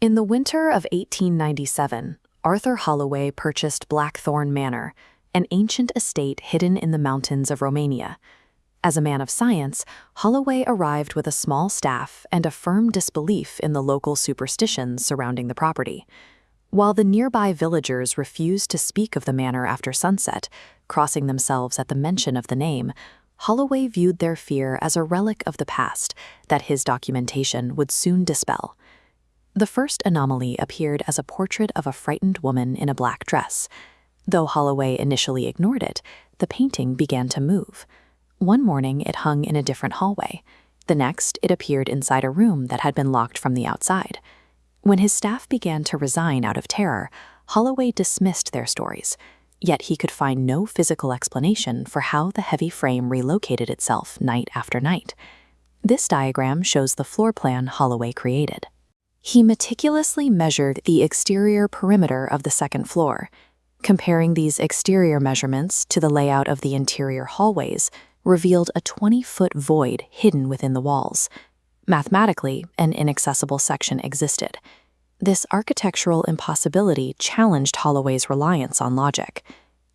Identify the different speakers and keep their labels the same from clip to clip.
Speaker 1: In the winter of 1897, Arthur Holloway purchased Blackthorn Manor, an ancient estate hidden in the mountains of Romania. As a man of science, Holloway arrived with a small staff and a firm disbelief in the local superstitions surrounding the property. While the nearby villagers refused to speak of the manor after sunset, crossing themselves at the mention of the name, Holloway viewed their fear as a relic of the past that his documentation would soon dispel. The first anomaly appeared as a portrait of a frightened woman in a black dress. Though Holloway initially ignored it, the painting began to move. One morning it hung in a different hallway. The next, it appeared inside a room that had been locked from the outside. When his staff began to resign out of terror, Holloway dismissed their stories. Yet he could find no physical explanation for how the heavy frame relocated itself night after night. This diagram shows the floor plan Holloway created. He meticulously measured the exterior perimeter of the second floor. Comparing these exterior measurements to the layout of the interior hallways revealed a 20-foot void hidden within the walls. Mathematically, an inaccessible section existed. This architectural impossibility challenged Holloway's reliance on logic.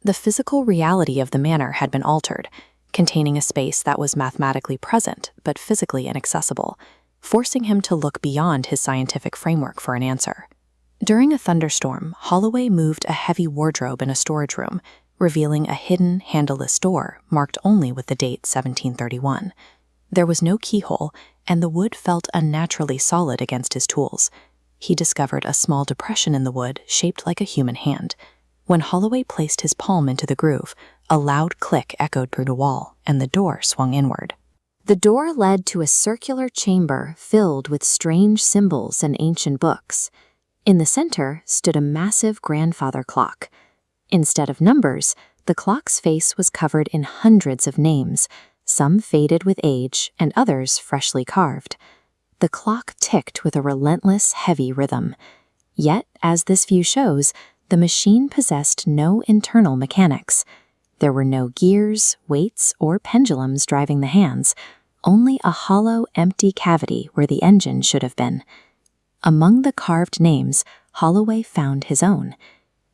Speaker 1: The physical reality of the manor had been altered, containing a space that was mathematically present but physically inaccessible, forcing him to look beyond his scientific framework for an answer. During a thunderstorm, Holloway moved a heavy wardrobe in a storage room, revealing a hidden, handleless door marked only with the date 1731. There was no keyhole, and the wood felt unnaturally solid against his tools. He discovered a small depression in the wood shaped like a human hand. When Holloway placed his palm into the groove, a loud click echoed through the wall, and the door swung inward. The door led to a circular chamber filled with strange symbols and ancient books. In the center stood a massive grandfather clock. Instead of numbers, the clock's face was covered in hundreds of names, some faded with age and others freshly carved. The clock ticked with a relentless, heavy rhythm. Yet, as this view shows, the machine possessed no internal mechanics. There were no gears, weights, or pendulums driving the hands, only a hollow, empty cavity where the engine should have been. Among the carved names, Holloway found his own.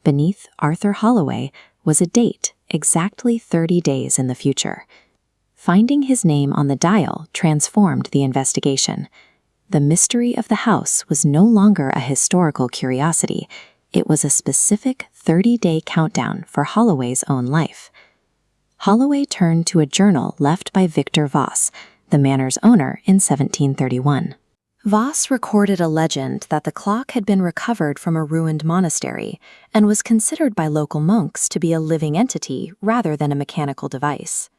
Speaker 1: Beneath Arthur Holloway was a date exactly 30 days in the future. Finding his name on the dial transformed the investigation. The mystery of the house was no longer a historical curiosity. It was a specific 30-day countdown for Holloway's own life. Holloway turned to a journal left by Victor Voss, the manor's owner, in 1731. Voss recorded a legend that the clock had been recovered from a ruined monastery and was considered by local monks to be a living entity rather than a mechanical device.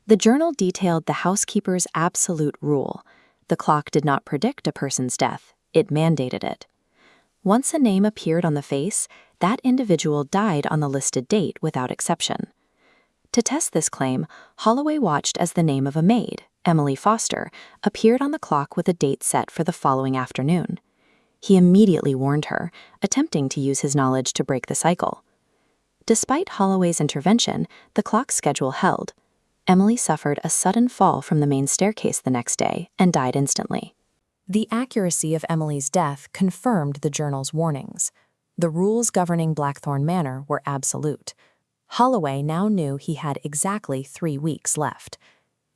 Speaker 1: The journal detailed the housekeeper's absolute rule. The clock did not predict a person's death, it mandated it. Once a name appeared on the face, that individual died on the listed date without exception. To test this claim, Holloway watched as the name of a maid, Emily Foster, appeared on the clock with a date set for the following afternoon. He immediately warned her, attempting to use his knowledge to break the cycle. Despite Holloway's intervention, the clock's schedule held. Emily suffered a sudden fall from the main staircase the next day and died instantly. The accuracy of Emily's death confirmed the journal's warnings. The rules governing Blackthorn Manor were absolute. Holloway now knew he had exactly 3 weeks left.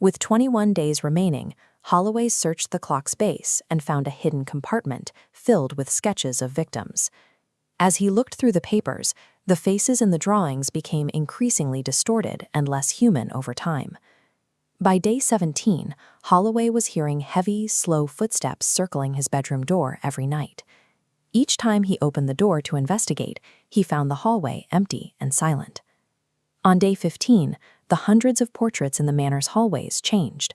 Speaker 1: With 21 days remaining, Holloway searched the clock's base and found a hidden compartment filled with sketches of victims. As he looked through the papers, the faces in the drawings became increasingly distorted and less human over time. By day 17, Holloway was hearing heavy, slow footsteps circling his bedroom door every night. Each time he opened the door to investigate, he found the hallway empty and silent. On day 15, the hundreds of portraits in the manor's hallways changed.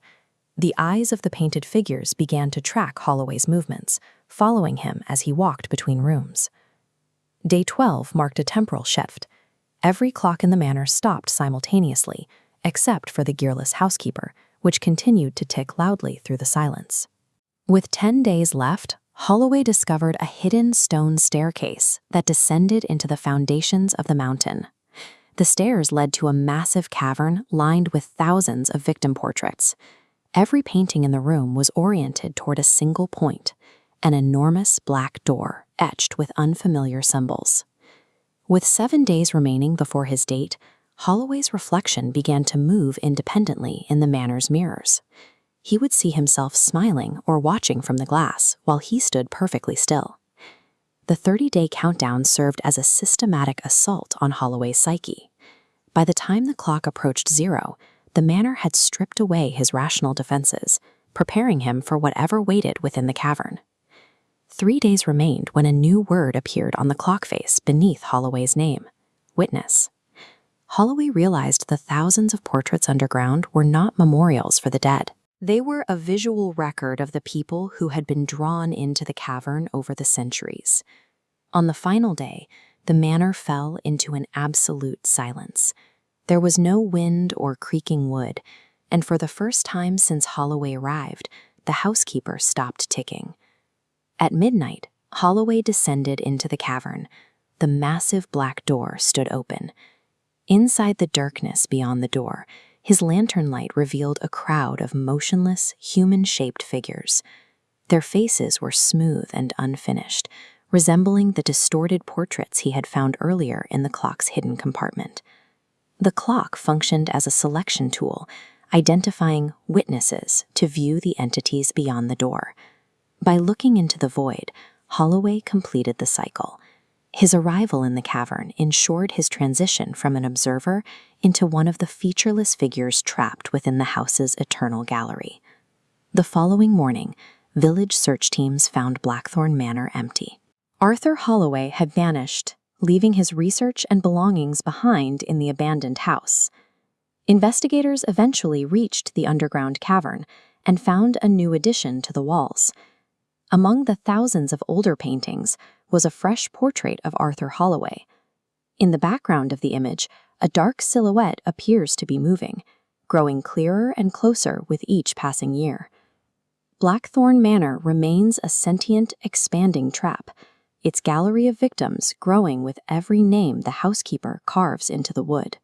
Speaker 1: The eyes of the painted figures began to track Holloway's movements, following him as he walked between rooms. Day 12 marked a temporal shift. Every clock in the manor stopped simultaneously, except for the gearless housekeeper, which continued to tick loudly through the silence. With 10 days left, Holloway discovered a hidden stone staircase that descended into the foundations of the mountain. The stairs led to a massive cavern lined with thousands of victim portraits. Every painting in the room was oriented toward a single point, an enormous black door etched with unfamiliar symbols. With 7 days remaining before his date, Holloway's reflection began to move independently in the manor's mirrors. He would see himself smiling or watching from the glass while he stood perfectly still. The 30-day countdown served as a systematic assault on Holloway's psyche. By the time the clock approached 0, the manor had stripped away his rational defenses, preparing him for whatever waited within the cavern. 3 days remained when a new word appeared on the clock face beneath Holloway's name: witness. Holloway realized the thousands of portraits underground were not memorials for the dead. They were a visual record of the people who had been drawn into the cavern over the centuries. On the final day, the manor fell into an absolute silence. There was no wind or creaking wood, and for the first time since Holloway arrived, the housekeeper stopped ticking. At midnight, Holloway descended into the cavern. The massive black door stood open. Inside the darkness beyond the door, his lantern light revealed a crowd of motionless, human-shaped figures. Their faces were smooth and unfinished, resembling the distorted portraits he had found earlier in the clock's hidden compartment. The clock functioned as a selection tool, identifying witnesses to view the entities beyond the door. By looking into the void, Holloway completed the cycle. His arrival in the cavern ensured his transition from an observer into one of the featureless figures trapped within the house's eternal gallery. The following morning, village search teams found Blackthorn Manor empty. Arthur Holloway had vanished, leaving his research and belongings behind in the abandoned house. Investigators eventually reached the underground cavern and found a new addition to the walls. Among the thousands of older paintings was a fresh portrait of Arthur Holloway. In the background of the image, a dark silhouette appears to be moving, growing clearer and closer with each passing year. Blackthorn Manor remains a sentient, expanding trap, its gallery of victims growing with every name the housekeeper carves into the wood.